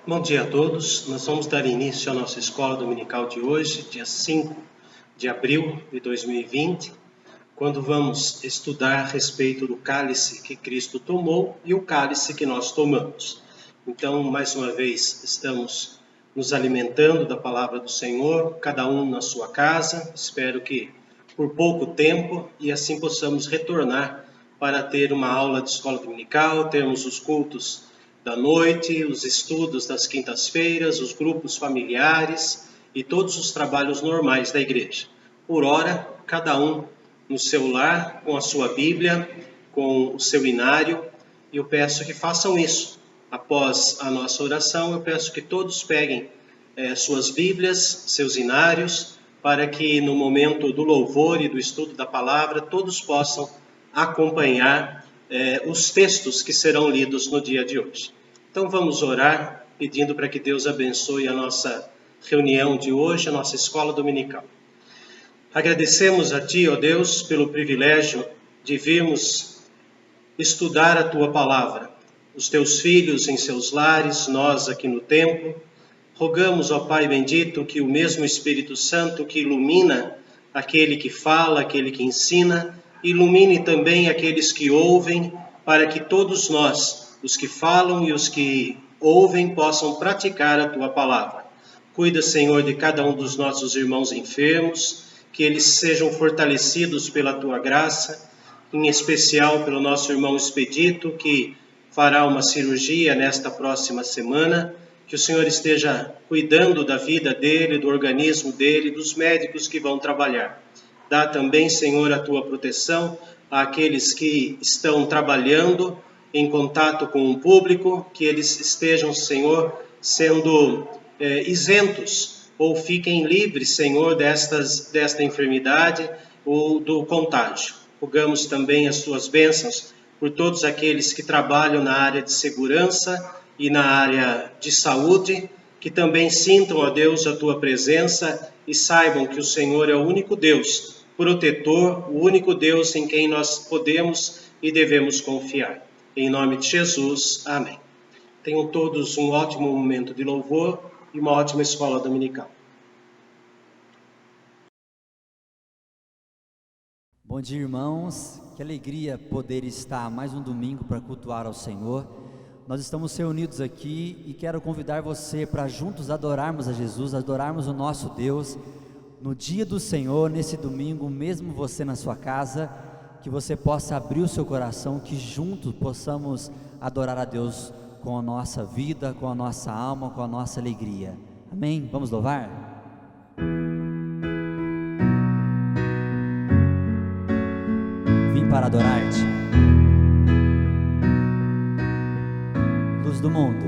Bom dia a todos. Nós vamos dar início à nossa escola dominical de hoje, dia 5 de abril de 2020, quando vamos estudar a respeito do cálice que Cristo tomou e o cálice que nós tomamos. Então, mais uma vez, estamos nos alimentando da palavra do Senhor, cada um na sua casa. Espero que por pouco tempo e assim possamos retornar para ter uma aula de escola dominical, termos os cultos da noite, os estudos das quintas-feiras, os grupos familiares e todos os trabalhos normais da igreja. Por ora, cada um no seu lar, com a sua Bíblia, com o seu inário, e eu peço que façam isso. Após a nossa oração, eu peço que todos peguem suas Bíblias, seus inários, para que no momento do louvor e do estudo da palavra, todos possam acompanhar os textos que serão lidos no dia de hoje. Então vamos orar, pedindo para que Deus abençoe a nossa reunião de hoje, a nossa escola dominical. Agradecemos a Ti, ó Deus, pelo privilégio de virmos estudar a Tua palavra. Os Teus filhos em seus lares, nós aqui no templo. Rogamos, ó Pai bendito, que o mesmo Espírito Santo que ilumina aquele que fala, aquele que ensina, ilumine também aqueles que ouvem, para que todos nós, os que falam e os que ouvem, possam praticar a Tua palavra. Cuida, Senhor, de cada um dos nossos irmãos enfermos, que eles sejam fortalecidos pela Tua graça, em especial pelo nosso irmão Expedito, que fará uma cirurgia nesta próxima semana. Que o Senhor esteja cuidando da vida dele, do organismo dele, dos médicos que vão trabalhar. Dá também, Senhor, a Tua proteção àqueles que estão trabalhando em contato com o público, que eles estejam, Senhor, sendo isentos ou fiquem livres, Senhor, desta enfermidade ou do contágio. Rogamos também as Tuas bênçãos por todos aqueles que trabalham na área de segurança e na área de saúde, que também sintam, ó Deus, a Tua presença e saibam que o Senhor é o único Deus protetor, o único Deus em quem nós podemos e devemos confiar. Em nome de Jesus, amém. Tenham todos um ótimo momento de louvor e uma ótima escola dominical. Bom dia, irmãos. Que alegria poder estar mais um domingo para cultuar ao Senhor. Nós estamos reunidos aqui e quero convidar você para juntos adorarmos a Jesus, adorarmos o nosso Deus no dia do Senhor, nesse domingo, mesmo você na sua casa, que você possa abrir o seu coração, que juntos possamos adorar a Deus com a nossa vida, com a nossa alma, com a nossa alegria. Amém? Vamos louvar? Vim para adorar-te, luz do mundo.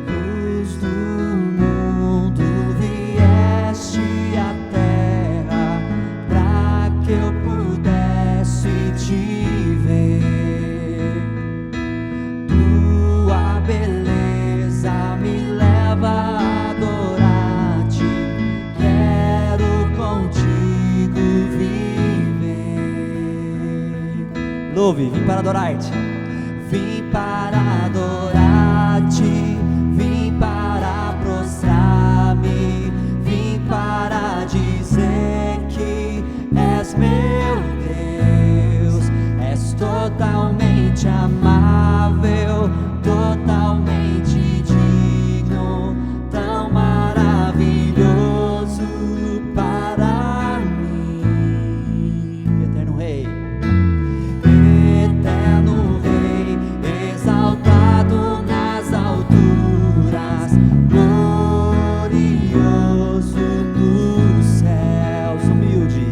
Luz do mundo, vieste à terra para que eu pudesse te ver. Tua beleza me leva a adorar-te, quero contigo viver. Louve, vim para adorar-te. Vim para adorar-te, vim para prostrar-me, vim para dizer que és meu Deus, és totalmente amável, totalmente digno, tão maravilhoso para mim. Eterno Rei, Eterno Rei, exaltado nas alturas, glorioso nos céus, humilde,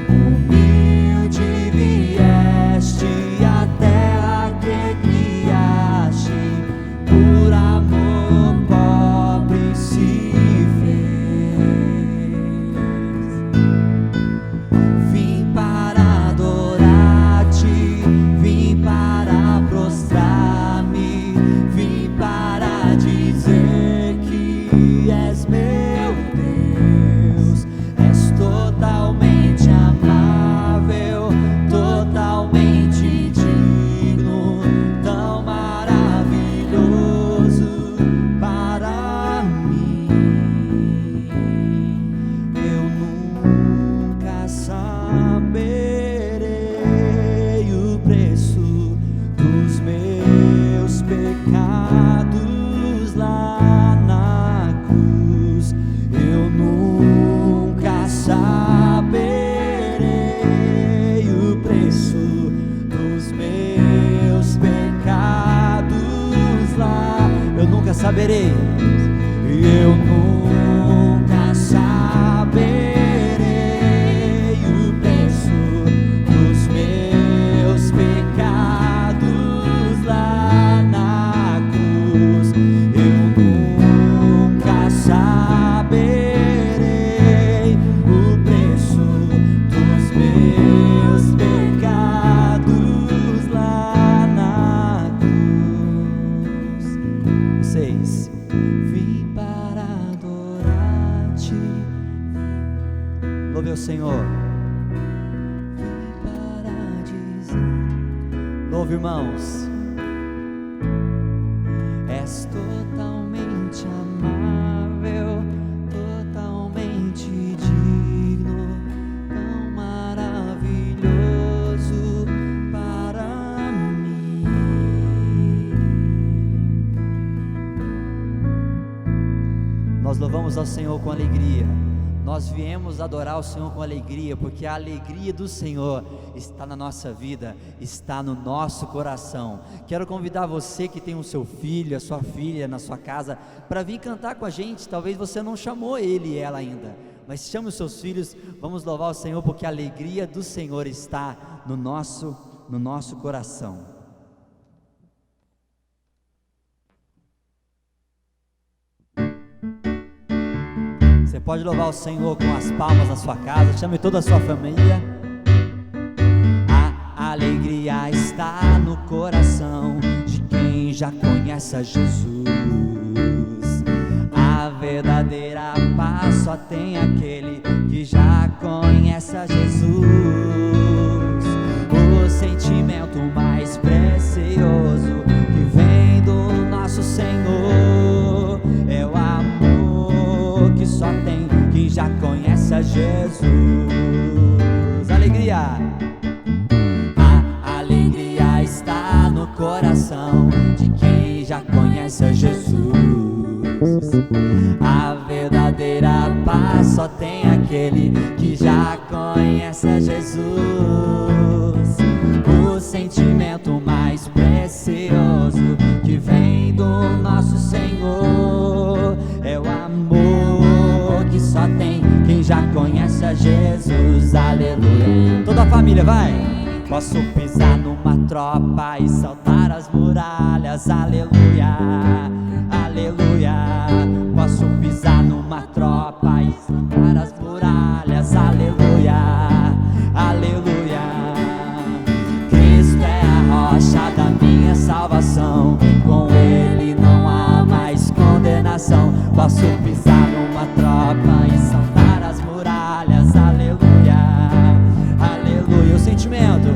humilde vieste à terra que criaste, por amor pobre se fez. Vim para adorar-te, vim para prostrar-me, vim para dizer que és meu Deus, és totalmente amável, totalmente digno, tão maravilhoso saberei, eu nunca saberei o preço dos meus pecados lá na cruz. Eu nunca saberei o preço dos meus pecados lá na cruz. 6. Vim para adorar-te. Louve ao Senhor. Vim para dizer: Louve, irmãos. és totalmente amável, totalmente digno, tão maravilhoso para mim. Nós louvamos ao Senhor com alegria. Nós viemos adorar o Senhor com alegria, porque a alegria do Senhor está na nossa vida, está no nosso coração. Quero convidar você que tem o seu filho, a sua filha na sua casa, para vir cantar com a gente. Talvez você não chamou ele e ela ainda, mas chame os seus filhos. Vamos louvar o Senhor, porque a alegria do Senhor está no nosso coração. Você pode louvar o Senhor com as palmas na sua casa. Chame toda a sua família. A alegria está no coração de quem já conhece a Jesus. A verdadeira paz só tem aquele que já conhece a Jesus. O sentimento mais precioso que vem do nosso Senhor é o amor que só tem quem já conhece a Jesus. Alegria. A alegria está no coração de quem já conhece a Jesus. A verdadeira paz só tem aquele que já conhece a Jesus. O sentimento mais precioso que vem do nosso Senhor é o amor que só tem quem já conhece a Jesus. Aleluia. Toda a família, vai. Posso pisar numa tropa e saltar as muralhas. Aleluia, aleluia. Posso pisar numa tropa e saltar as muralhas. Aleluia, aleluia. Cristo é a rocha da minha salvação, com Ele não há mais condenação. Posso pisar numa tropa e saltar as muralhas. Aleluia, aleluia. O sentimento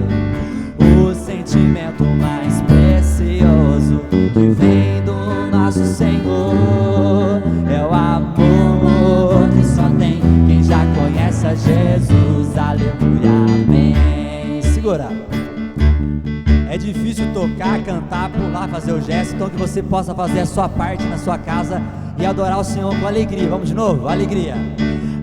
mais precioso que vem do nosso Senhor é o amor que só tem quem já conhece a Jesus. Aleluia, amém. Segura. É difícil tocar, cantar, pular, fazer o gesto, então que você possa fazer a sua parte na sua casa e adorar o Senhor com alegria. Vamos de novo, alegria.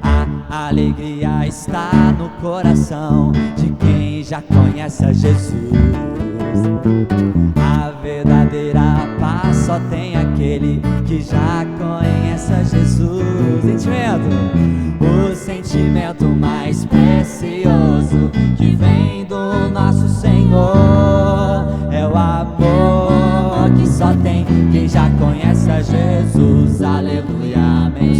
A alegria está no coração de quem já conhece a Jesus. A verdadeira paz só tem aquele que já conhece a Jesus. O sentimento mais precioso que vem do nosso Senhor é o amor que só tem quem já conhece a Jesus. Aleluia, amém.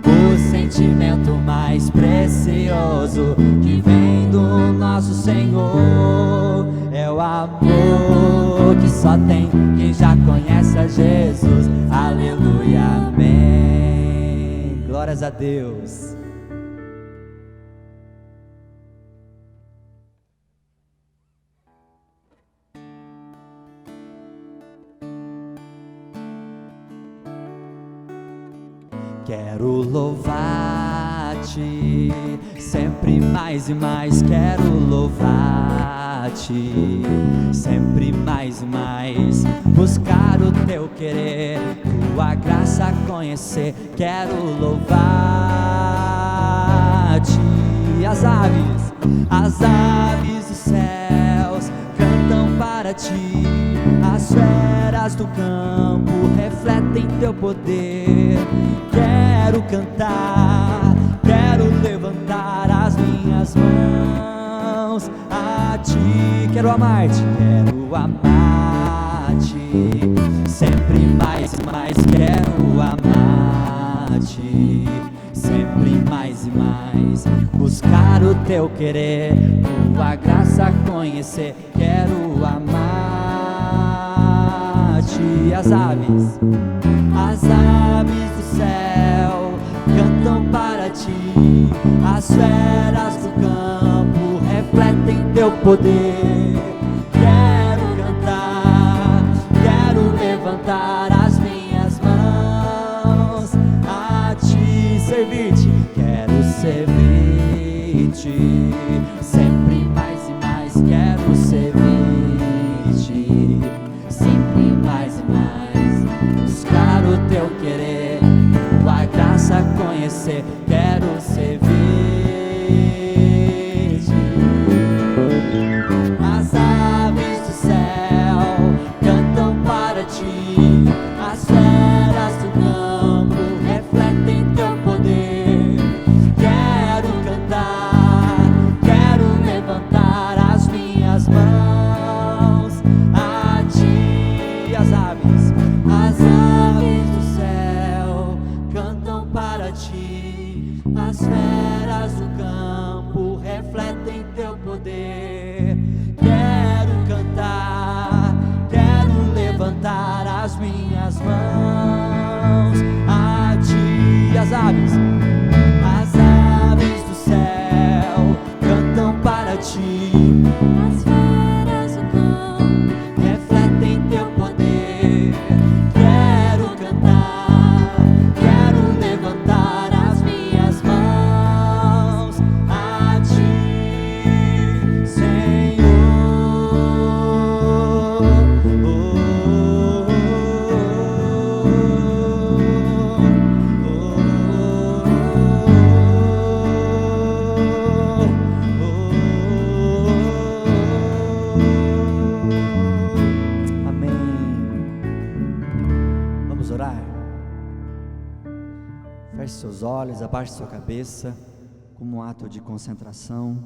O sentimento mais precioso que vem do nosso Senhor é o amor que só tem quem já conhece a Jesus. Aleluia, amém. Glórias a Deus. Quero louvar-te, sempre mais e mais quero louvar-te, sempre mais e mais buscar o teu querer, tua graça conhecer. Quero louvar-te. As aves dos céus cantam para ti, as feras do campo refletem teu poder. Quero cantar, quero levantar as minhas mãos a ti. Quero amar-te, quero amar-te, sempre mais e mais quero amar-te, sempre mais e mais buscar o teu querer, tua graça conhecer. Quero amar-te. As aves do céu cantam para ti, as feras do campo refletem teu poder. Quero cantar, quero levantar as minhas mãos a ti, servir-te, quero servir-te, sempre mais e mais quero servir-te, sempre mais e mais buscar o teu querer, tua graça conhecer. Quero servir-te. As aves do céu cantam para ti, as feras do campo refletem teu poder. Quero cantar, quero levantar as minhas mãos a ti. As aves do céu cantam para ti, as feras do campo refletem teu poder. Quero cantar, quero levantar as minhas mãos a ti. As aves do céu cantam para ti, as feras do campo refletem teu poder. Quero cantar, quero levantar as minhas mãos a ti, Senhor. Vamos orar? Feche seus olhos, abaixe sua cabeça, como um ato de concentração.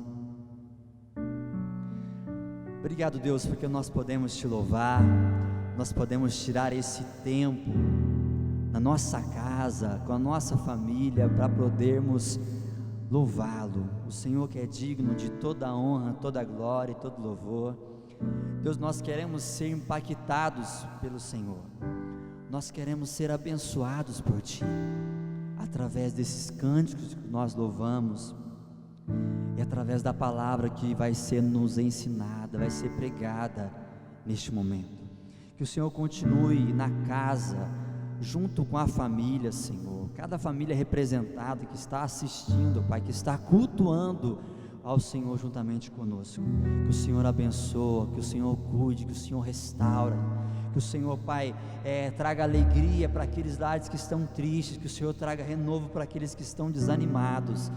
Obrigado, Deus, porque nós podemos te louvar, nós podemos tirar esse tempo na nossa casa, com a nossa família, para podermos louvá-lo. O Senhor que é digno de toda a honra, toda a glória e todo louvor. Deus, nós queremos ser impactados pelo Senhor, nós queremos ser abençoados por Ti, através desses cânticos que nós louvamos, e através da palavra que vai ser nos ensinada, vai ser pregada neste momento. Que o Senhor continue na casa, junto com a família, Senhor, cada família representada que está assistindo, Pai, que está cultuando ao Senhor juntamente conosco. Que o Senhor abençoa, que o Senhor cuide, que o Senhor restaura, que o Senhor, Pai, traga alegria para aqueles lares que estão tristes, que o Senhor traga renovo para aqueles que estão desanimados.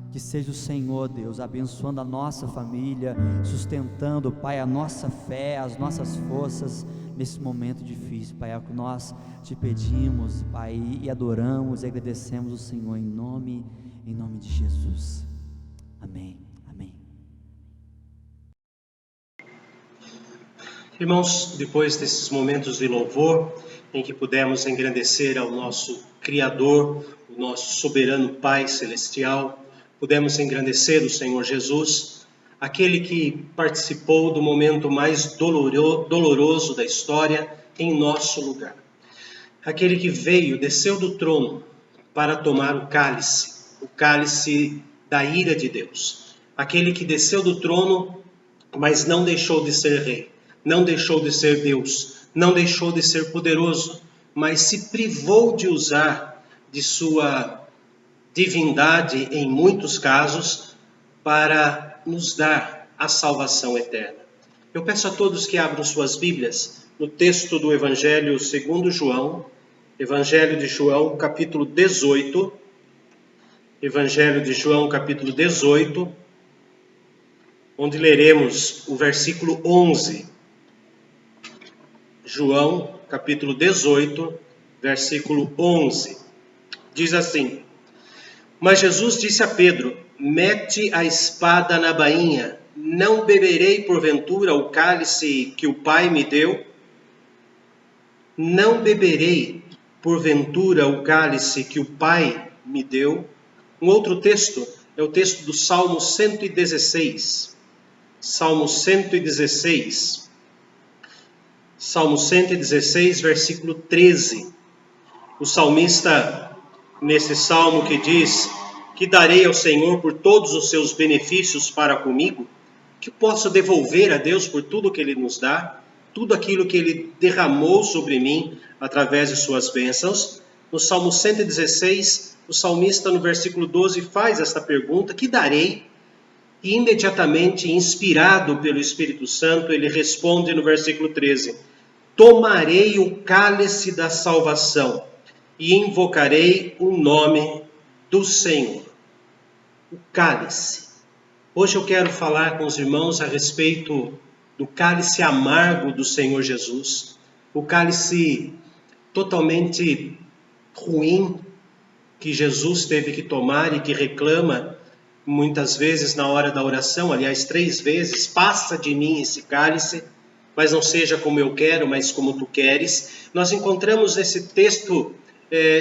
Que seja o Senhor, Deus, abençoando a nossa família, sustentando, Pai, a nossa fé, as nossas forças nesse momento difícil, Pai. É o que nós te pedimos, Pai, e adoramos e agradecemos o Senhor em nome de Jesus. Amém. Amém. Irmãos, depois desses momentos de louvor, em que pudemos engrandecer ao nosso Criador, o nosso soberano Pai Celestial, pudemos engrandecer o Senhor Jesus, aquele que participou do momento mais doloroso da história em nosso lugar. Aquele que veio, desceu do trono para tomar o cálice da ira de Deus. Aquele que desceu do trono, mas não deixou de ser rei, não deixou de ser Deus, não deixou de ser poderoso, mas se privou de usar de sua divindade em muitos casos para nos dar a salvação eterna. Eu peço a todos que abram suas Bíblias no texto do Evangelho segundo João, Evangelho de João, capítulo 18, Evangelho de João, capítulo 18, onde leremos o versículo 11. João, capítulo 18, versículo 11. Diz assim: Mas Jesus disse a Pedro: Mete a espada na bainha, não beberei porventura o cálice que o Pai me deu? Não beberei porventura o cálice que o Pai me deu? Um outro texto é o texto do Salmo 116. Salmo 116. Salmo 116, versículo 13. O salmista, nesse salmo que diz: Que darei ao Senhor por todos os seus benefícios para comigo? Que posso devolver a Deus por tudo que Ele nos dá? Tudo aquilo que Ele derramou sobre mim através de suas bênçãos. No Salmo 116, o salmista no versículo 12 faz esta pergunta: que darei? E imediatamente, inspirado pelo Espírito Santo, ele responde no versículo 13: Tomarei o cálice da salvação e invocarei o nome do Senhor. O cálice. Hoje eu quero falar com os irmãos a respeito do cálice amargo do Senhor Jesus. O cálice totalmente ruim que Jesus teve que tomar e que reclama muitas vezes na hora da oração, aliás 3 vezes: passa de mim esse cálice, mas não seja como eu quero, mas como tu queres. Nós encontramos nesse texto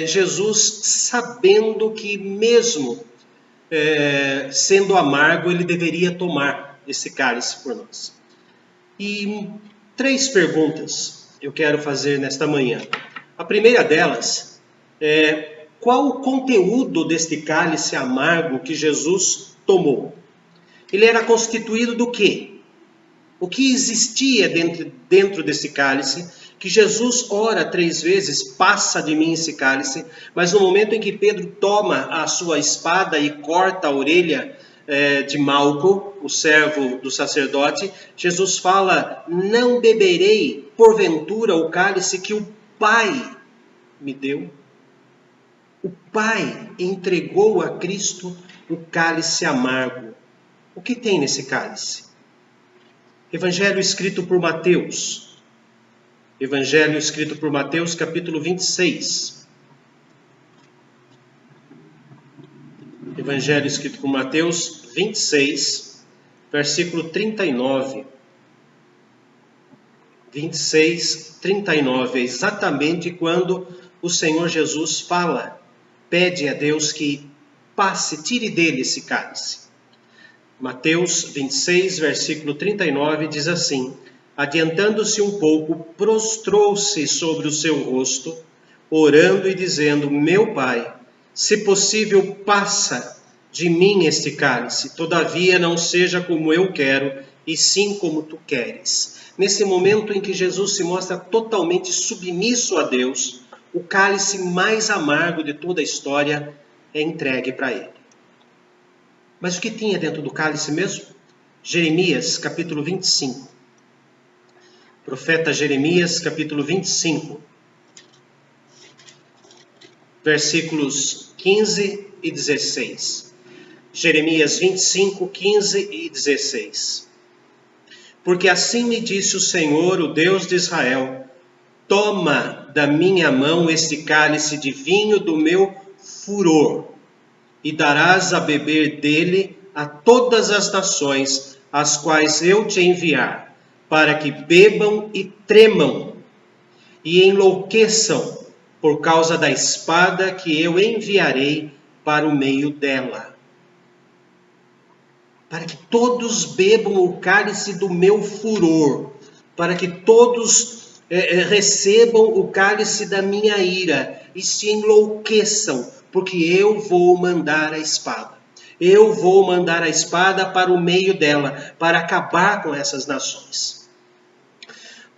Jesus sabendo que mesmo sendo amargo, ele deveria tomar esse cálice por nós. E 3 perguntas eu quero fazer nesta manhã. A primeira delas é: qual o conteúdo deste cálice amargo que Jesus tomou? Ele era constituído do quê? O que existia dentro desse cálice, que Jesus ora 3 vezes: passa de mim esse cálice, mas no momento em que Pedro toma a sua espada e corta a orelha de Malco, o servo do sacerdote, Jesus fala: não beberei porventura o cálice que o Pai me deu? O Pai entregou a Cristo o cálice amargo. O que tem nesse cálice? Evangelho escrito por Mateus. Evangelho escrito por Mateus, capítulo 26. Evangelho escrito por Mateus 26, versículo 39. 26, 39. É exatamente quando o Senhor Jesus fala, pede a Deus que passe, tire dele esse cálice. Mateus 26, versículo 39 diz assim: adiantando-se um pouco, prostrou-se sobre o seu rosto, orando e dizendo: meu Pai, se possível, passa de mim este cálice, todavia não seja como eu quero, e sim como tu queres. Nesse momento em que Jesus se mostra totalmente submisso a Deus, o cálice mais amargo de toda a história é entregue para ele. Mas o que tinha dentro do cálice mesmo? Jeremias, capítulo 25. Profeta Jeremias, capítulo 25. Versículos 15 e 16. Jeremias 25, 15 e 16. Porque assim me disse o Senhor, o Deus de Israel: toma da minha mão este cálice de vinho do meu furor, e darás a beber dele a todas as nações, as quais eu te enviar, para que bebam e tremam, e enlouqueçam por causa da espada que eu enviarei para o meio dela. Para que todos bebam o cálice do meu furor, para que todos recebam o cálice da minha ira e se enlouqueçam, porque eu vou mandar a espada. Eu vou mandar a espada para o meio dela, para acabar com essas nações.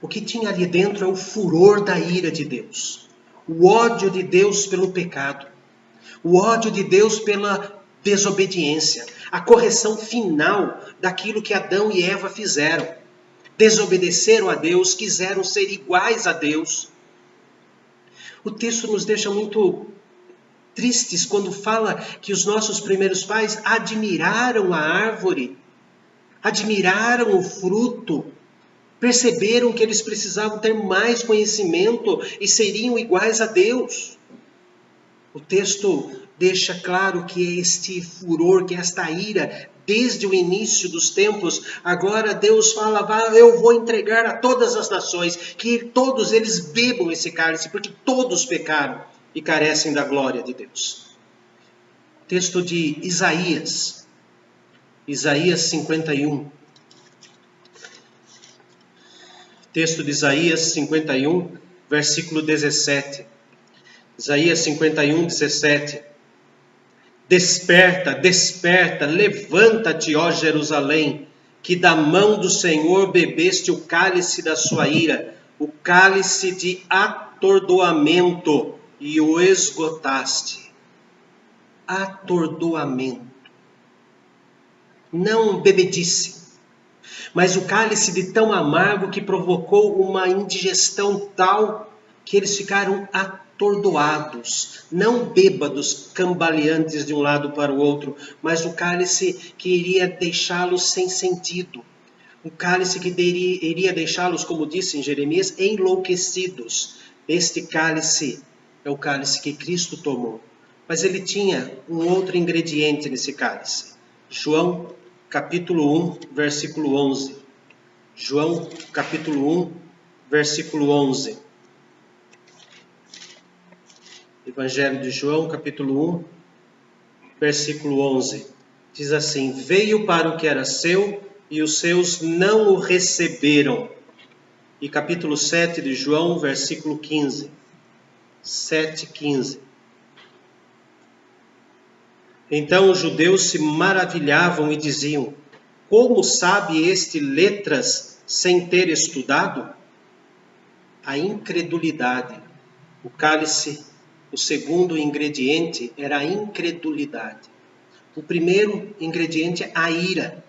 O que tinha ali dentro é o furor da ira de Deus, o ódio de Deus pelo pecado, o ódio de Deus pela desobediência, a correção final daquilo que Adão e Eva fizeram. Desobedeceram a Deus, quiseram ser iguais a Deus. O texto nos deixa muito tristes quando fala que os nossos primeiros pais admiraram a árvore, admiraram o fruto, Perceberam que eles precisavam ter mais conhecimento e seriam iguais a Deus. O texto deixa claro que este furor, que esta ira, desde o início dos tempos, agora Deus fala, eu vou entregar a todas as nações, que todos eles bebam esse cálice, porque todos pecaram e carecem da glória de Deus. Texto de Isaías 51. Texto de Isaías 51, versículo 17. Isaías 51, 17. Desperta, desperta, levanta-te, ó Jerusalém, que da mão do Senhor bebeste o cálice da sua ira, o cálice de atordoamento, e o esgotaste. Atordoamento. Não bebedice, mas o cálice de tão amargo que provocou uma indigestão tal que eles ficaram atordoados, não bêbados, cambaleantes de um lado para o outro, mas o cálice que iria deixá-los sem sentido. O cálice que iria deixá-los, como disse em Jeremias, enlouquecidos. Este cálice é o cálice que Cristo tomou. Mas ele tinha um outro ingrediente nesse cálice. João capítulo 1, versículo 11. João capítulo 1, versículo 11. Evangelho de João, capítulo 1, versículo 11. Diz assim: veio para o que era seu, e os seus não o receberam. E capítulo 7 de João, versículo 15. 7:15. Então os judeus se maravilhavam e diziam: como sabe este letras sem ter estudado? A incredulidade. O cálice, o segundo ingrediente era a incredulidade. O primeiro ingrediente é a ira,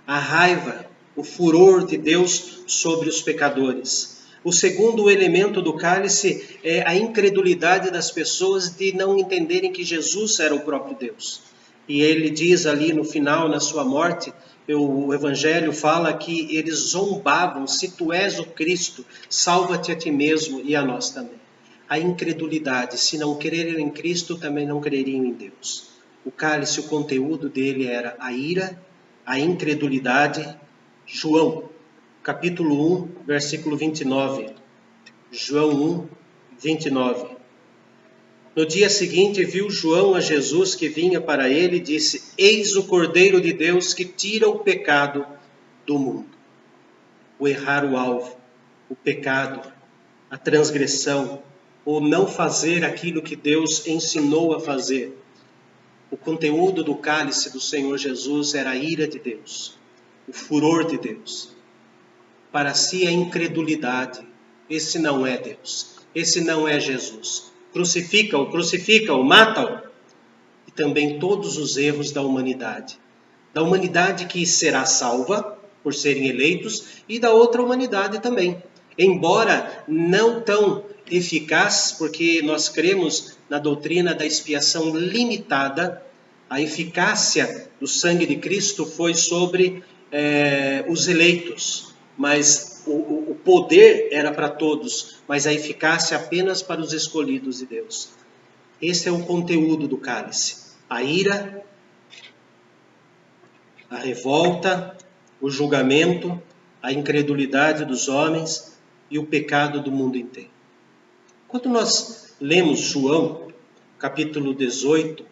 a raiva, o furor de Deus sobre os pecadores. O segundo elemento do cálice é a incredulidade das pessoas de não entenderem que Jesus era o próprio Deus. E ele diz ali no final, na sua morte, o Evangelho fala que eles zombavam: se tu és o Cristo, salva-te a ti mesmo e a nós também. A incredulidade, se não crerem em Cristo, também não creriam em Deus. O cálice, o conteúdo dele era a ira, a incredulidade. João capítulo 1, versículo 29. João 1, 29. No dia seguinte viu João a Jesus que vinha para ele e disse: eis o Cordeiro de Deus que tira o pecado do mundo. O errar o alvo, o pecado, a transgressão, ou não fazer aquilo que Deus ensinou a fazer. O conteúdo do cálice do Senhor Jesus era a ira de Deus, o furor de Deus. Para si a incredulidade. Esse não é Deus. Esse não é Jesus. Crucifica-o, mata-o. E também todos os erros da humanidade. Da humanidade que será salva por serem eleitos e da outra humanidade também. Embora não tão eficaz, porque nós cremos na doutrina da expiação limitada, a eficácia do sangue de Cristo foi sobre os eleitos. Mas o poder era para todos, mas a eficácia apenas para os escolhidos de Deus. Esse é o conteúdo do cálice. A ira, a revolta, o julgamento, a incredulidade dos homens e o pecado do mundo inteiro. Quando nós lemos João, capítulo 18,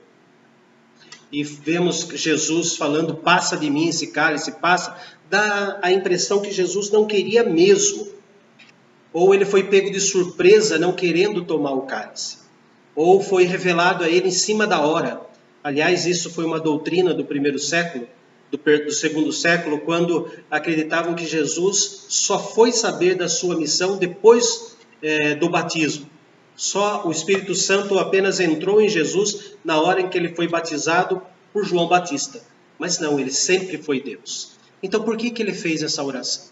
e vemos Jesus falando: passa de mim esse cálice, passa, dá a impressão que Jesus não queria mesmo. Ou ele foi pego de surpresa não querendo tomar o cálice. Ou foi revelado a ele em cima da hora. Aliás, isso foi uma doutrina do primeiro século, do segundo século, quando acreditavam que Jesus só foi saber da sua missão depois do batismo. Só o Espírito Santo apenas entrou em Jesus na hora em que ele foi batizado por João Batista. Mas não, ele sempre foi Deus. Então por que ele fez essa oração?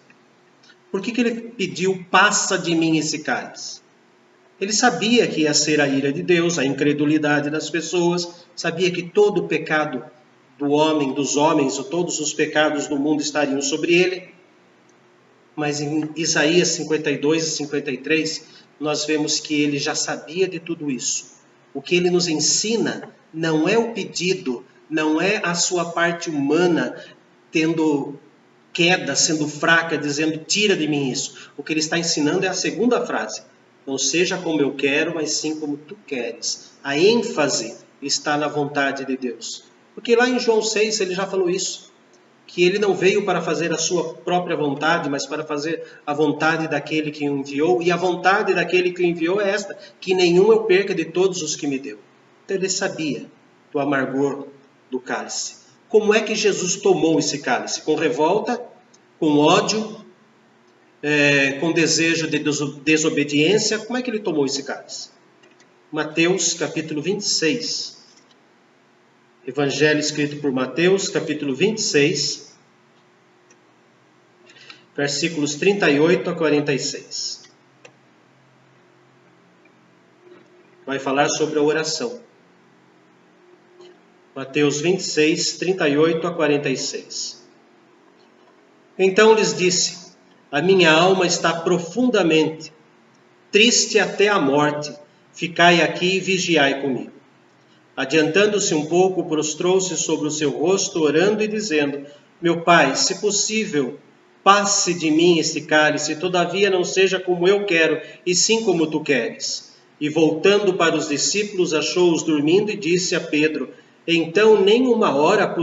Por que ele pediu: passa de mim esse cálice? Ele sabia que ia ser a ira de Deus, a incredulidade das pessoas, sabia que todo o pecado do homem, dos homens, ou todos os pecados do mundo estariam sobre ele. Mas em Isaías 52 e 53, nós vemos que ele já sabia de tudo isso. O que ele nos ensina não é o pedido, não é a sua parte humana tendo queda, sendo fraca, dizendo, tira de mim isso. O que ele está ensinando é a segunda frase. Não seja como eu quero, mas sim como tu queres. A ênfase está na vontade de Deus. Porque lá em João 6 ele já falou isso. Que ele não veio para fazer a sua própria vontade, mas para fazer a vontade daquele que o enviou. E a vontade daquele que o enviou é esta, que nenhum eu perca de todos os que me deu. Então ele sabia do amargor do cálice. Como é que Jesus tomou esse cálice? Com revolta, com ódio, com desejo de desobediência. Como é que ele tomou esse cálice? Mateus capítulo 26. Evangelho escrito por Mateus, capítulo 26, versículos 38 a 46. Vai falar sobre a oração. Mateus 26, 38 a 46. Então lhes disse: a minha alma está profundamente triste até a morte. Ficai aqui e vigiai comigo. Adiantando-se um pouco, prostrou-se sobre o seu rosto, orando e dizendo: meu Pai, se possível, passe de mim este cálice, todavia não seja como eu quero, e sim como tu queres. E voltando para os discípulos, achou-os dormindo e disse a Pedro: então nem uma hora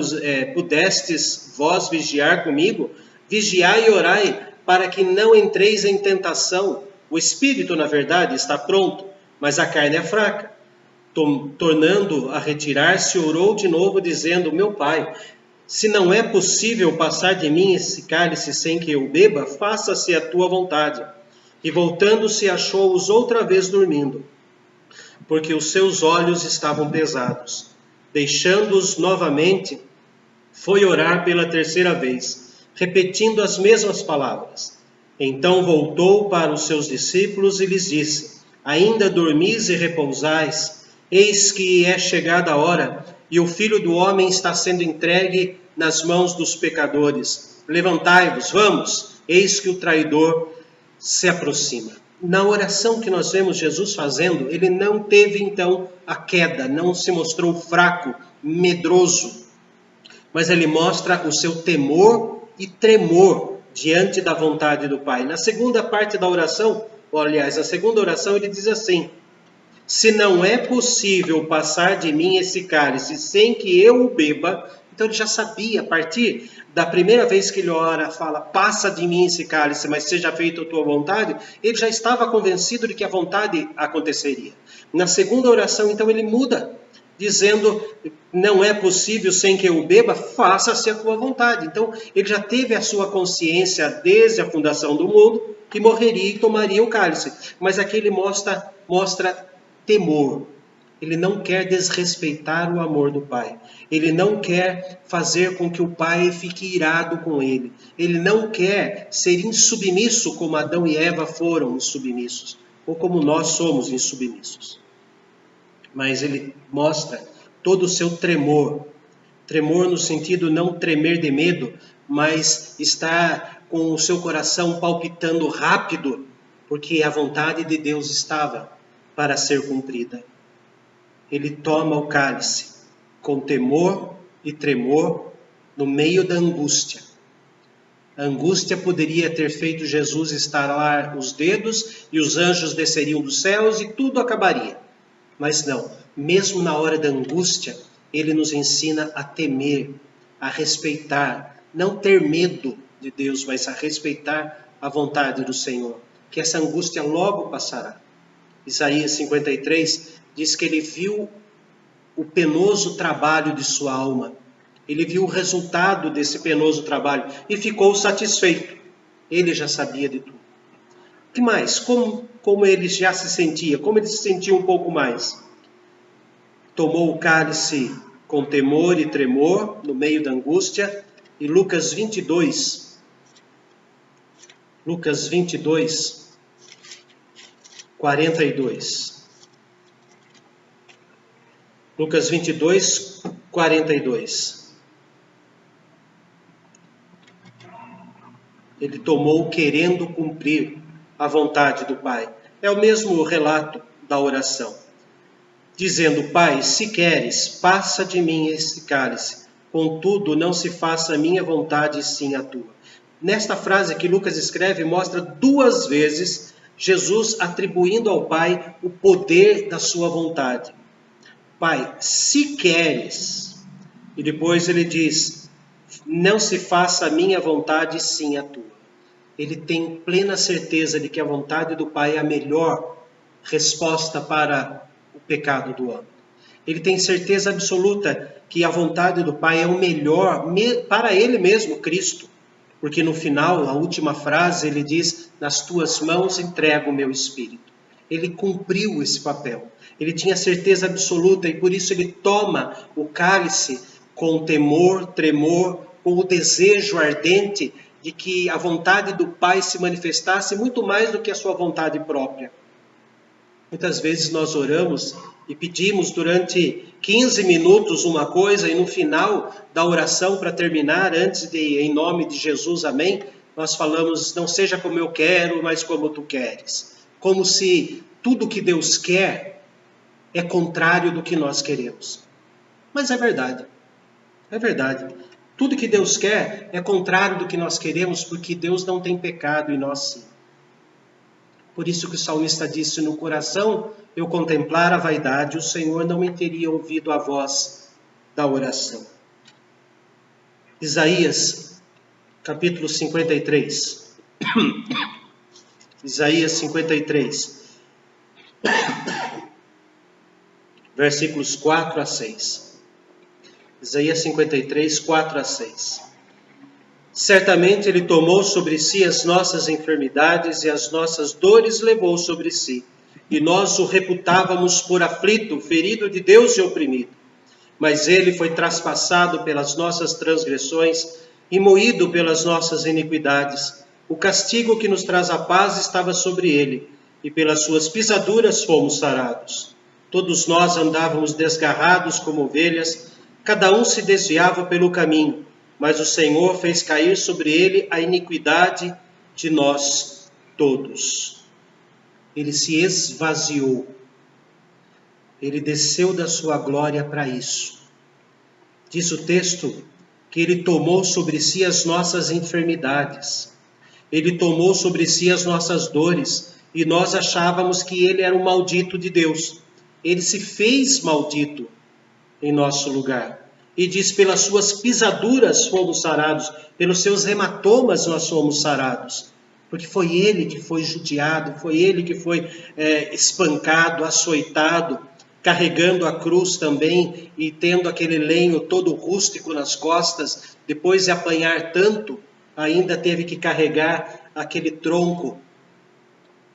pudestes vós vigiar comigo? Vigiai e orai, para que não entreis em tentação. O espírito, na verdade, está pronto, mas a carne é fraca. Tornando a retirar-se, orou de novo, dizendo: meu Pai, se não é possível passar de mim esse cálice sem que eu beba, faça-se a tua vontade. E voltando-se, achou-os outra vez dormindo, porque os seus olhos estavam pesados. Deixando-os novamente, foi orar pela terceira vez, repetindo as mesmas palavras. Então voltou para os seus discípulos e lhes disse: ainda dormis e repousais? Eis que é chegada a hora, e o Filho do Homem está sendo entregue nas mãos dos pecadores. Levantai-vos, vamos, eis que o traidor se aproxima. Na oração que nós vemos Jesus fazendo, ele não teve então a queda, não se mostrou fraco, medroso, mas ele mostra o seu temor e tremor diante da vontade do Pai. Na segunda parte da oração, ou aliás, na segunda oração ele diz assim: se não é possível passar de mim esse cálice sem que eu o beba. Então ele já sabia, a partir da primeira vez que ele ora, fala: passa de mim esse cálice, mas seja feita a tua vontade. Ele já estava convencido de que a vontade aconteceria. Na segunda oração, então, ele muda, dizendo: não é possível sem que eu o beba, faça-se a tua vontade. Então ele já teve a sua consciência desde a fundação do mundo, que morreria e tomaria o cálice. Mas aqui ele mostra temor. Ele não quer desrespeitar o amor do Pai. Ele não quer fazer com que o Pai fique irado com ele. Ele não quer ser insubmisso como Adão e Eva foram insubmissos, ou como nós somos insubmissos. Mas ele mostra todo o seu tremor. Tremor no sentido não tremer de medo, mas estar com o seu coração palpitando rápido, porque a vontade de Deus estava para ser cumprida. Ele toma o cálice com temor e tremor no meio da angústia. A angústia poderia ter feito Jesus estalar os dedos e os anjos desceriam dos céus e tudo acabaria. Mas não, mesmo na hora da angústia, ele nos ensina a temer, a respeitar, não ter medo de Deus, mas a respeitar a vontade do Senhor, que essa angústia logo passará. Isaías 53 diz que ele viu o penoso trabalho de sua alma. Ele viu o resultado desse penoso trabalho e ficou satisfeito. Ele já sabia de tudo. O que mais? Como ele já se sentia? Como ele se sentia um pouco mais? Tomou o cálice com temor e tremor no meio da angústia. E Lucas 22, 42. Lucas 22, 42. Ele tomou querendo cumprir a vontade do Pai. É o mesmo relato da oração, dizendo: Pai, se queres, passa de mim esse cálice, contudo não se faça a minha vontade, sim a tua. Nesta frase que Lucas escreve, mostra 2 vezes Jesus atribuindo ao Pai o poder da sua vontade. Pai, se queres. E depois ele diz: não se faça a minha vontade, sim a tua. Ele tem plena certeza de que a vontade do Pai é a melhor resposta para o pecado do homem. Ele tem certeza absoluta que a vontade do Pai é o melhor para ele mesmo, Cristo. Porque no final, a última frase, ele diz: nas tuas mãos entrego o meu espírito. Ele cumpriu esse papel. Ele tinha certeza absoluta e por isso ele toma o cálice com temor, tremor, com o desejo ardente de que a vontade do Pai se manifestasse muito mais do que a sua vontade própria. Muitas vezes nós oramos e pedimos durante 15 minutos uma coisa e no final da oração, para terminar, antes de em nome de Jesus, amém, nós falamos: não seja como eu quero, mas como tu queres. Como se tudo que Deus quer é contrário do que nós queremos. Mas é verdade. É verdade. Tudo que Deus quer é contrário do que nós queremos, porque Deus não tem pecado e nós sim. Por isso que o salmista disse: no coração eu contemplar a vaidade, o Senhor não me teria ouvido a voz da oração. Isaías, capítulo 53. Isaías 53. Versículos 4 a 6. Isaías 53, 4 a 6. Certamente Ele tomou sobre si as nossas enfermidades e as nossas dores levou sobre si. E nós o reputávamos por aflito, ferido de Deus e oprimido. Mas Ele foi traspassado pelas nossas transgressões e moído pelas nossas iniquidades. O castigo que nos traz a paz estava sobre Ele, e pelas suas pisaduras fomos sarados. Todos nós andávamos desgarrados como ovelhas, cada um se desviava pelo caminho, mas o Senhor fez cair sobre ele a iniquidade de nós todos. Ele se esvaziou. Ele desceu da sua glória para isso. Diz o texto que ele tomou sobre si as nossas enfermidades. Ele tomou sobre si as nossas dores e nós achávamos que ele era um maldito de Deus. Ele se fez maldito em nosso lugar. E diz: pelas suas pisaduras fomos sarados, pelos seus hematomas nós fomos sarados. Porque foi ele que foi judiado, foi ele que foi espancado, açoitado, carregando a cruz também e tendo aquele lenho todo rústico nas costas. Depois de apanhar tanto, ainda teve que carregar aquele tronco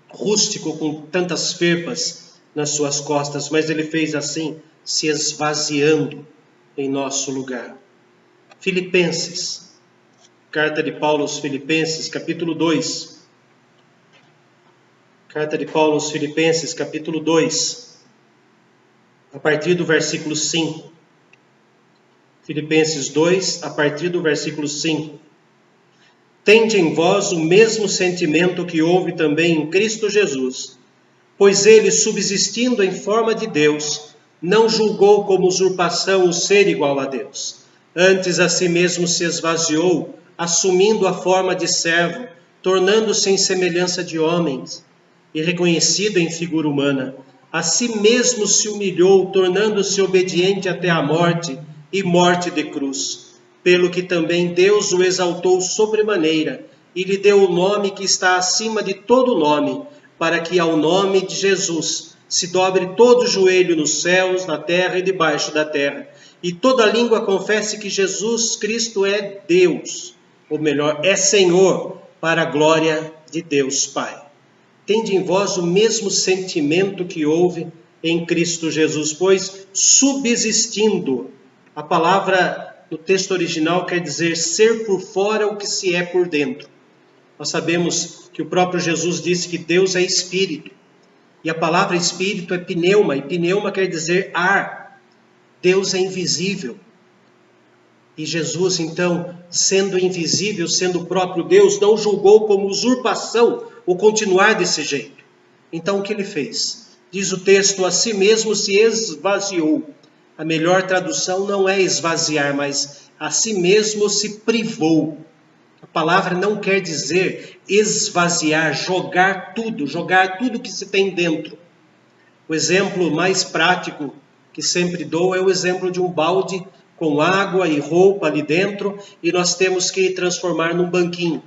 rústico com tantas ferpas nas suas costas. Mas ele fez assim, se esvaziando em nosso lugar. Filipenses, carta de Paulo aos Filipenses, capítulo 2. Carta de Paulo aos Filipenses, capítulo 2, a partir do versículo 5. Filipenses 2, a partir do versículo 5. Tende em vós o mesmo sentimento que houve também em Cristo Jesus, pois ele, subsistindo em forma de Deus, não julgou como usurpação o ser igual a Deus. Antes a si mesmo se esvaziou, assumindo a forma de servo, tornando-se em semelhança de homens, e reconhecido em figura humana. A si mesmo se humilhou, tornando-se obediente até a morte, e morte de cruz. Pelo que também Deus o exaltou sobremaneira, e lhe deu o nome que está acima de todo nome, para que ao nome de Jesus se dobre todo o joelho nos céus, na terra e debaixo da terra, e toda língua confesse que Jesus Cristo é Deus, ou melhor, é Senhor, para a glória de Deus Pai. Tende em vós o mesmo sentimento que houve em Cristo Jesus, pois subsistindo, a palavra no texto original quer dizer ser por fora o que se é por dentro. Nós sabemos que o próprio Jesus disse que Deus é Espírito. E a palavra Espírito é pneuma, e pneuma quer dizer ar. Deus é invisível. E Jesus, então, sendo invisível, sendo o próprio Deus, não julgou como usurpação o continuar desse jeito. Então, o que ele fez? Diz o texto, a si mesmo se esvaziou. A melhor tradução não é esvaziar, mas a si mesmo se privou. A palavra não quer dizer esvaziar, jogar tudo que se tem dentro. O exemplo mais prático que sempre dou é o exemplo de um balde com água e roupa ali dentro, e nós temos que transformar num banquinho.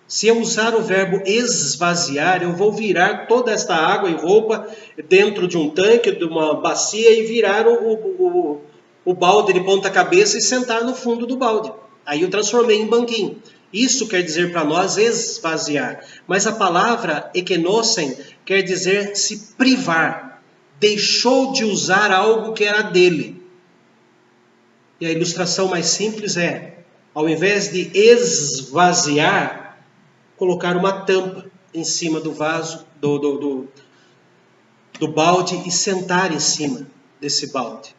Se eu usar o verbo esvaziar, eu vou virar toda esta água e roupa dentro de um tanque, de uma bacia, e virar o balde de ponta cabeça e sentar no fundo do balde. Aí eu transformei em banquinho. Isso quer dizer para nós esvaziar. Mas a palavra ekenosen quer dizer se privar. Deixou de usar algo que era dele. E a ilustração mais simples é, ao invés de esvaziar, colocar uma tampa em cima do vaso, do balde e sentar em cima desse balde.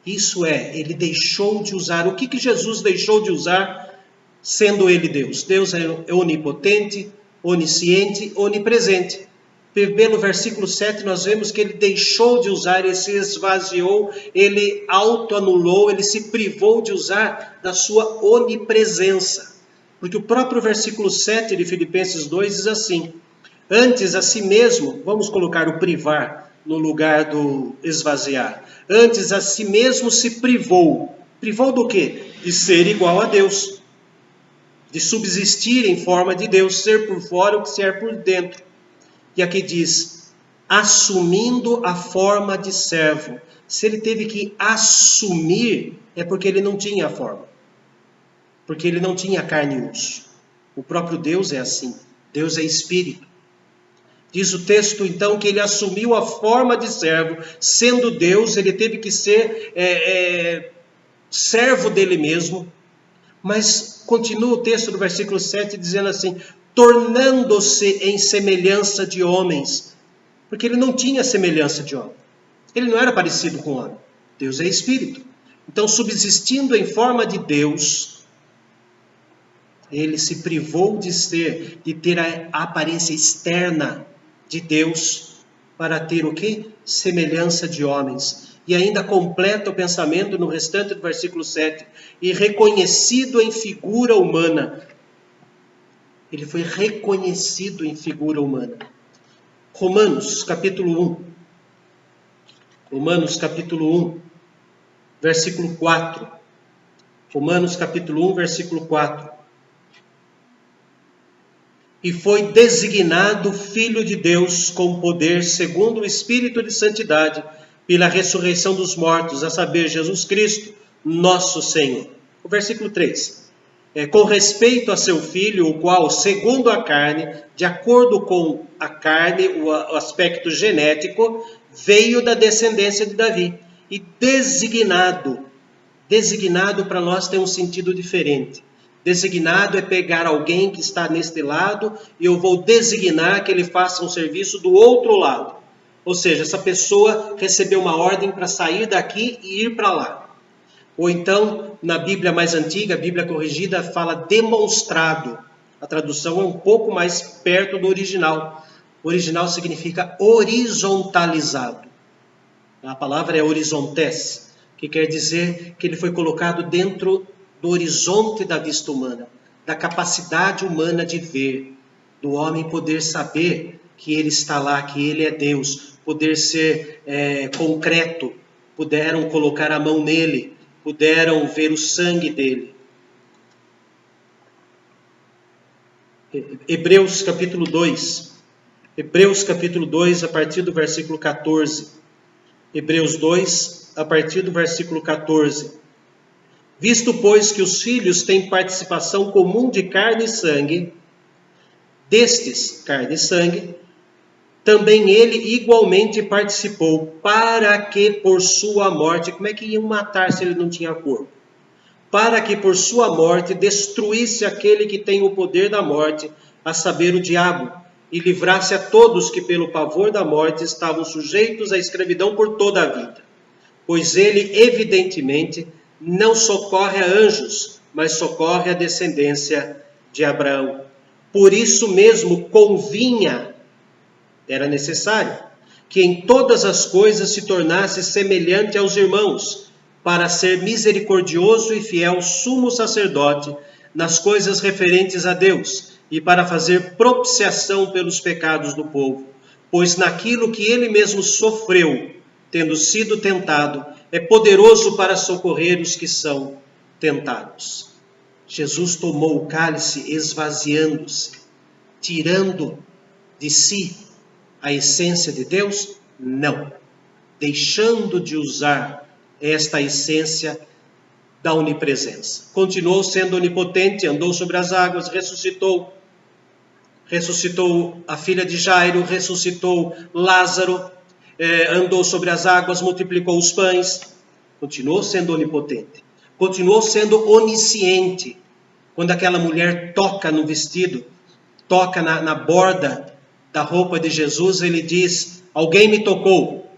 Isso é, ele deixou de usar. O que Jesus deixou de usar, sendo ele Deus? Deus é onipotente, onisciente, onipresente. Pelo versículo 7 nós vemos que ele deixou de usar, ele se esvaziou, ele autoanulou, ele se privou de usar da sua onipresença. Porque o próprio versículo 7 de Filipenses 2 diz assim, antes a si mesmo, vamos colocar o privar no lugar do esvaziar, antes a si mesmo se privou. Privou do quê? De ser igual a Deus, de subsistir em forma de Deus, ser por fora o que ser por dentro. E aqui diz, assumindo a forma de servo. Se ele teve que assumir, é porque ele não tinha a forma. Porque ele não tinha carne e osso. O próprio Deus é assim. Deus é espírito. Diz o texto, então, que ele assumiu a forma de servo. Sendo Deus, ele teve que ser servo dele mesmo. Mas continua o texto do versículo 7 dizendo assim, tornando-se em semelhança de homens. Porque ele não tinha semelhança de homem. Ele não era parecido com homem. Deus é espírito. Então, subsistindo em forma de Deus, ele se privou de ter a aparência externa de Deus para ter o quê? Semelhança de homens. E ainda completa o pensamento no restante do versículo 7. E reconhecido em figura humana. Ele foi reconhecido em figura humana. Romanos capítulo 1. Romanos capítulo 1, versículo 4. Romanos capítulo 1, versículo 4. E foi designado Filho de Deus com poder, segundo o Espírito de Santidade, pela ressurreição dos mortos, a saber, Jesus Cristo, nosso Senhor. O versículo 3. Com respeito a seu Filho, o qual, segundo a carne, de acordo com a carne, o aspecto genético, veio da descendência de Davi. E designado para nós tem um sentido diferente. Designado é pegar alguém que está neste lado e eu vou designar que ele faça um serviço do outro lado. Ou seja, essa pessoa recebeu uma ordem para sair daqui e ir para lá. Ou então, na Bíblia mais antiga, a Bíblia corrigida, fala demonstrado. A tradução é um pouco mais perto do original. O original significa horizontalizado. A palavra é horizontes, que quer dizer que ele foi colocado dentro do horizonte da vista humana, da capacidade humana de ver, do homem poder saber que ele está lá, que ele é Deus, poder ser concreto, puderam colocar a mão nele, puderam ver o sangue dele. Hebreus capítulo 2. Hebreus capítulo 2, a partir do versículo 14. Hebreus 2, a partir do versículo 14. Visto, pois, que os filhos têm participação comum de carne e sangue, destes, carne e sangue, também ele igualmente participou, para que por sua morte... Como é que iam matar se ele não tinha corpo? Para que por sua morte destruísse aquele que tem o poder da morte, a saber, o diabo, e livrasse a todos que pelo pavor da morte estavam sujeitos à escravidão por toda a vida. Pois ele, evidentemente, não socorre a anjos, mas socorre a descendência de Abraão. Por isso mesmo convinha, era necessário, que em todas as coisas se tornasse semelhante aos irmãos, para ser misericordioso e fiel sumo sacerdote nas coisas referentes a Deus, e para fazer propiciação pelos pecados do povo. Pois naquilo que ele mesmo sofreu, tendo sido tentado, é poderoso para socorrer os que são tentados. Jesus tomou o cálice esvaziando-se, tirando de si a essência de Deus? Não. Deixando de usar esta essência da onipresença. Continuou sendo onipotente, andou sobre as águas, ressuscitou a filha de Jairo, ressuscitou Lázaro, andou sobre as águas, multiplicou os pães. Continuou sendo onipotente. Continuou sendo onisciente. Quando aquela mulher toca no vestido, toca na borda da roupa de Jesus, ele diz: alguém me tocou.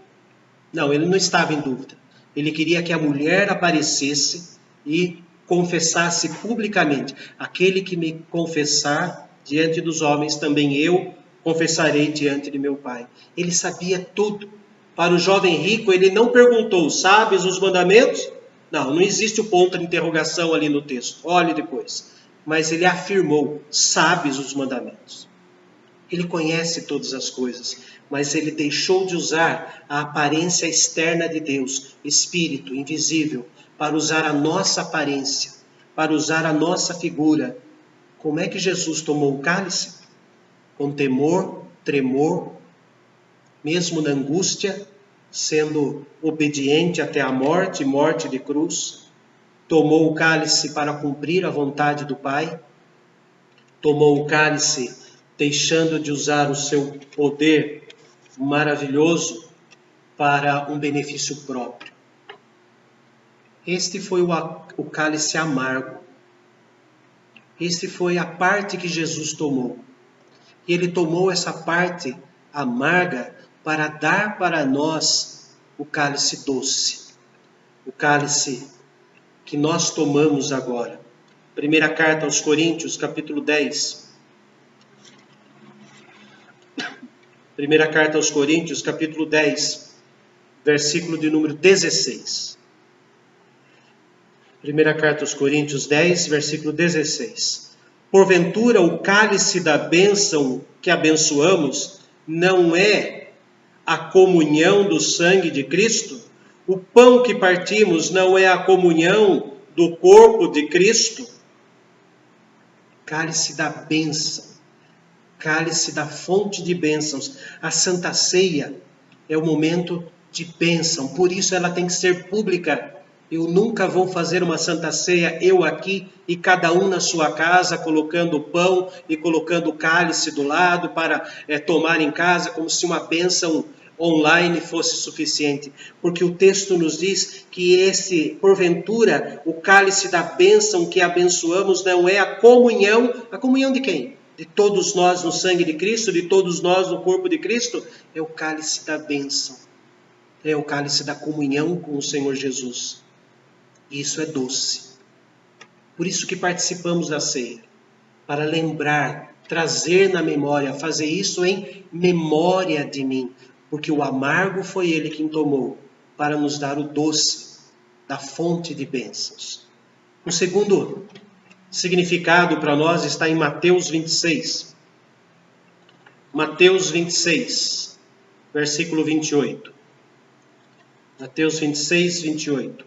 Não, ele não estava em dúvida. Ele queria que a mulher aparecesse e confessasse publicamente: aquele que me confessar diante dos homens, também eu confessarei diante de meu Pai. Ele sabia tudo. Para o jovem rico, ele não perguntou: sabes os mandamentos? Não existe o ponto de interrogação ali no texto. Olhe depois. Mas ele afirmou: sabes os mandamentos. Ele conhece todas as coisas, mas ele deixou de usar a aparência externa de Deus, espírito, invisível, para usar a nossa aparência, para usar a nossa figura. Como é que Jesus tomou o cálice? Com temor, tremor, mesmo na angústia, sendo obediente até a morte, morte de cruz. Tomou o cálice para cumprir a vontade do Pai. Tomou o cálice deixando de usar o seu poder maravilhoso para um benefício próprio. Este foi o cálice amargo. Este foi a parte que Jesus tomou. E ele tomou essa parte amarga para dar para nós o cálice doce. O cálice que nós tomamos agora. Primeira carta aos Coríntios, capítulo 10. Primeira carta aos Coríntios, capítulo 10, versículo de número 16. Primeira carta aos Coríntios 10, versículo 16. Porventura o cálice da bênção que abençoamos não é a comunhão do sangue de Cristo? O pão que partimos não é a comunhão do corpo de Cristo? Cálice da bênção. Cálice da fonte de bênçãos. A Santa Ceia é o momento de bênção, por isso ela tem que ser pública. Eu nunca vou fazer uma Santa Ceia, eu aqui e cada um na sua casa, colocando o pão e colocando o cálice do lado para tomar em casa, como se uma bênção online fosse suficiente. Porque o texto nos diz que porventura, o cálice da bênção que abençoamos não é a comunhão de quem? De todos nós no sangue de Cristo, de todos nós no corpo de Cristo, é o cálice da bênção, é o cálice da comunhão com o Senhor Jesus. Isso é doce. Por isso que participamos da ceia, para lembrar, trazer na memória, fazer isso em memória de mim, porque o amargo foi Ele quem tomou, para nos dar o doce da fonte de bênçãos. O segundo significado para nós está em Mateus 26. Mateus 26, versículo 28. Mateus 26, 28.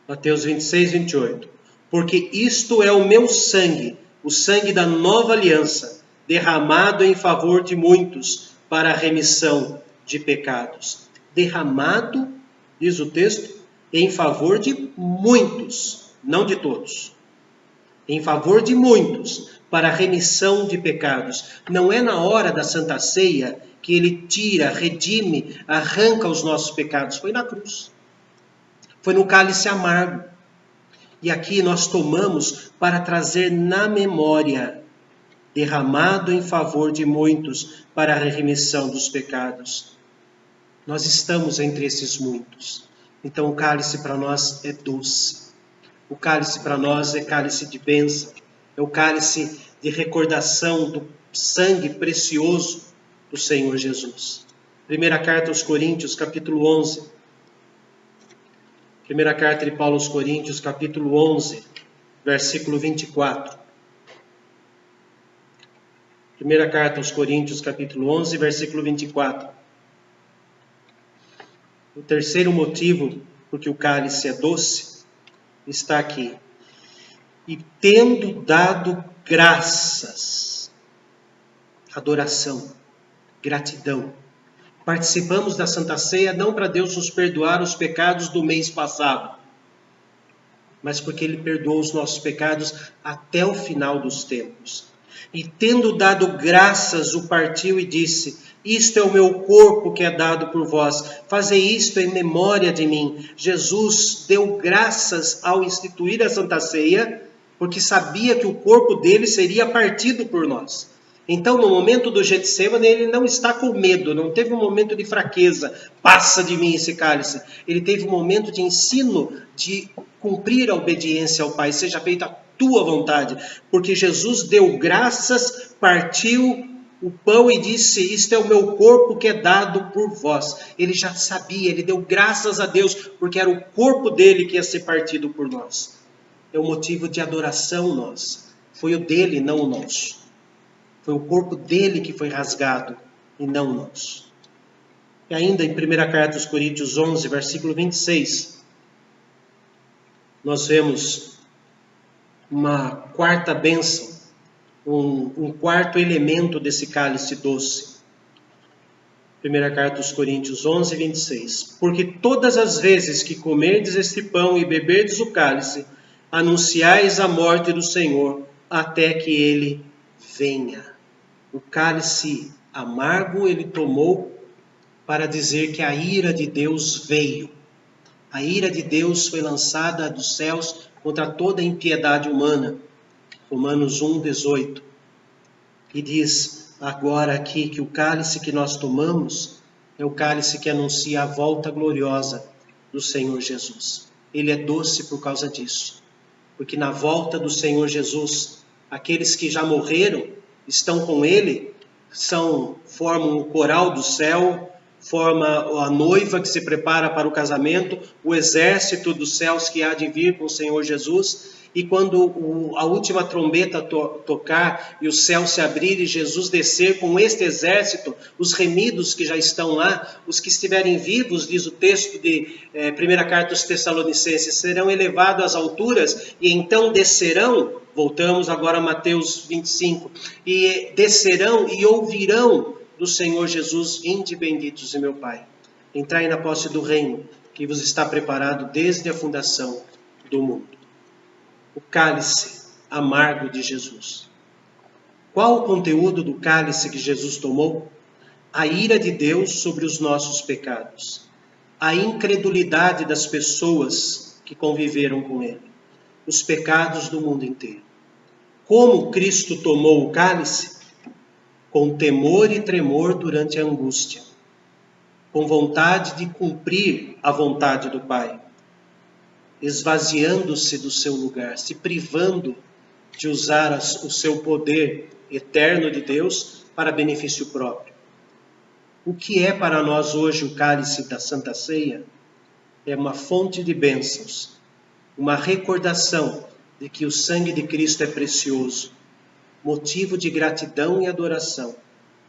Mateus 26, 28. Porque isto é o meu sangue, o sangue da nova aliança, derramado em favor de muitos para a remissão de pecados. Derramado, diz o texto, em favor de muitos, não de todos. Em favor de muitos, para a remissão de pecados. Não é na hora da Santa Ceia que Ele tira, redime, arranca os nossos pecados. Foi na cruz. Foi no cálice amargo. E aqui nós tomamos para trazer na memória derramado em favor de muitos para a remissão dos pecados. Nós estamos entre esses muitos. Então o cálice para nós é doce. O cálice para nós é cálice de bênção. É o cálice de recordação do sangue precioso do Senhor Jesus. Primeira carta aos Coríntios, capítulo 11. Primeira carta de Paulo aos Coríntios, capítulo 11, versículo 24. Primeira carta aos Coríntios, capítulo 11, versículo 24. O terceiro motivo porque o cálice é doce está aqui. E tendo dado graças, adoração, gratidão. Participamos da Santa Ceia não para Deus nos perdoar os pecados do mês passado, mas porque Ele perdoou os nossos pecados até o final dos tempos. E tendo dado graças, o partiu e disse: isto é o meu corpo que é dado por vós, fazei isto em memória de mim. Jesus deu graças ao instituir a Santa Ceia, porque sabia que o corpo dele seria partido por nós. Então, no momento do Getsêmani, ele não está com medo, não teve um momento de fraqueza, passa de mim esse cálice. Ele teve um momento de ensino, de cumprir a obediência ao Pai, seja feita a tua vontade. Porque Jesus deu graças, partiu o pão e disse: isto é o meu corpo que é dado por vós. Ele já sabia, ele deu graças a Deus, porque era o corpo dele que ia ser partido por nós. É um motivo de adoração nossa. Foi o dele, não o nosso. Foi o corpo dele que foi rasgado e não o nosso. E ainda em 1 carta aos Coríntios 11, versículo 26, nós vemos uma quarta bênção, um quarto elemento desse cálice doce. 1 carta aos Coríntios 11, 26. Porque todas as vezes que comerdes este pão e beberdes o cálice, anunciais a morte do Senhor até que ele venha. O cálice amargo ele tomou para dizer que a ira de Deus veio. A ira de Deus foi lançada dos céus contra toda a impiedade humana. Romanos 1, 18. E diz agora aqui que o cálice que nós tomamos é o cálice que anuncia a volta gloriosa do Senhor Jesus. Ele é doce por causa disso. Porque na volta do Senhor Jesus, aqueles que já morreram estão com ele, formam o coral do céu, forma a noiva que se prepara para o casamento, o exército dos céus que há de vir com o Senhor Jesus. E quando a última trombeta tocar e o céu se abrir e Jesus descer com este exército, os remidos que já estão lá, os que estiverem vivos, diz o texto de 1 carta aos Tessalonicenses, serão elevados às alturas e então descerão, voltamos agora a Mateus 25, e descerão e ouvirão do Senhor Jesus: vinde benditos de meu Pai, entrai na posse do reino que vos está preparado desde a fundação do mundo. O cálice amargo de Jesus. Qual o conteúdo do cálice que Jesus tomou? A ira de Deus sobre os nossos pecados. A incredulidade das pessoas que conviveram com ele. Os pecados do mundo inteiro. Como Cristo tomou o cálice? Com temor e tremor durante a angústia. Com vontade de cumprir a vontade do Pai. Esvaziando-se do seu lugar, se privando de usar o seu poder eterno de Deus para benefício próprio. O que é para nós hoje o cálice da Santa Ceia? É uma fonte de bênçãos, uma recordação de que o sangue de Cristo é precioso, motivo de gratidão e adoração,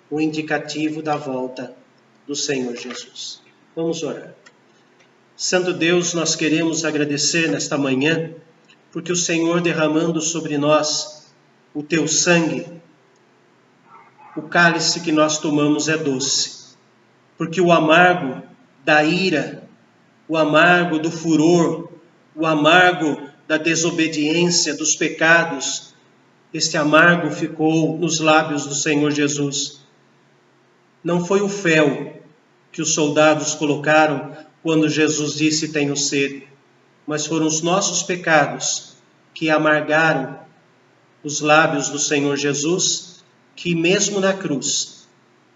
o indicativo da volta do Senhor Jesus. Vamos orar. Santo Deus, nós queremos agradecer nesta manhã, porque o Senhor derramando sobre nós o teu sangue, o cálice que nós tomamos é doce, porque o amargo da ira, o amargo do furor, o amargo da desobediência, dos pecados, este amargo ficou nos lábios do Senhor Jesus. Não foi o fel que os soldados colocaram quando Jesus disse: tenho sede, mas foram os nossos pecados que amargaram os lábios do Senhor Jesus que mesmo na cruz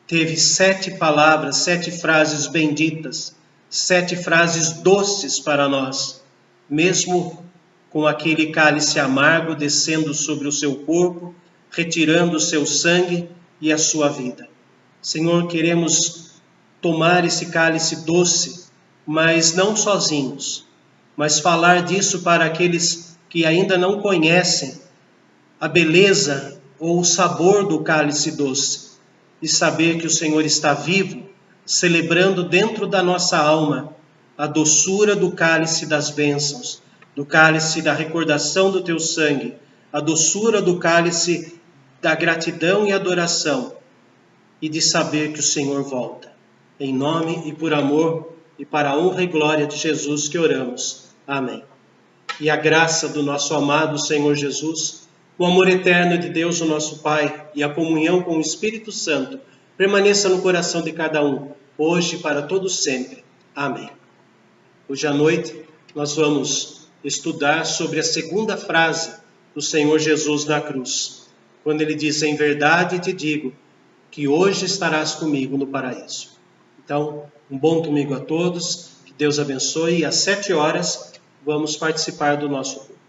teve 7 palavras, 7 frases benditas, 7 frases doces para nós, mesmo com aquele cálice amargo descendo sobre o seu corpo, retirando o seu sangue e a sua vida. Senhor, queremos tomar esse cálice doce, mas não sozinhos, mas falar disso para aqueles que ainda não conhecem a beleza ou o sabor do cálice doce, e saber que o Senhor está vivo, celebrando dentro da nossa alma a doçura do cálice das bênçãos, do cálice da recordação do teu sangue, a doçura do cálice da gratidão e adoração, e de saber que o Senhor volta. Em nome e por amor e para a honra e glória de Jesus que oramos. Amém. E a graça do nosso amado Senhor Jesus, o amor eterno de Deus, o nosso Pai, e a comunhão com o Espírito Santo permaneça no coração de cada um, hoje e para todos sempre. Amém. Hoje à noite nós vamos estudar sobre a segunda frase do Senhor Jesus na cruz, quando ele diz: em verdade te digo que hoje estarás comigo no paraíso. Então, um bom domingo a todos, que Deus abençoe, e às 7 horas vamos participar do nosso culto.